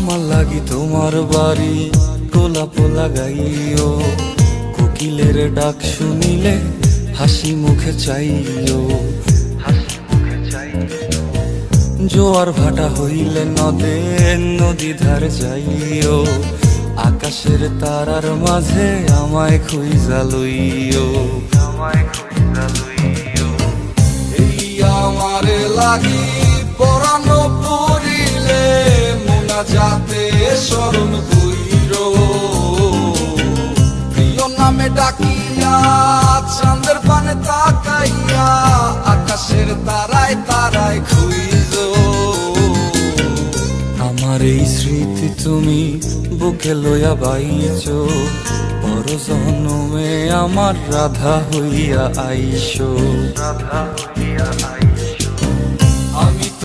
আমার লাগি তোমার বাড়ি গোলাপ লাগাইও, কোকিলের ডাক শুনিলে হাসি মুখে চাইও, জোয়ার ভাটা হইলে নদে নদী ধার যাইও, আকাশের তারার মাঝে আমায় খুঁজা লইও, এই আমারে লাগি পরানো পড়িলে মোনাজাতে স্মরণ কইরো, প্রিয় নামে ডাকিয়া চাঁদের পানে তাকাইয়া আকাশের তারায় তারায় খুঁজো। আমার এই স্মৃতি তুমি বুকে লইয়া বাইছো, পর জন্মে আমার রাধা হইয়া আইসো, রাধা হইয়া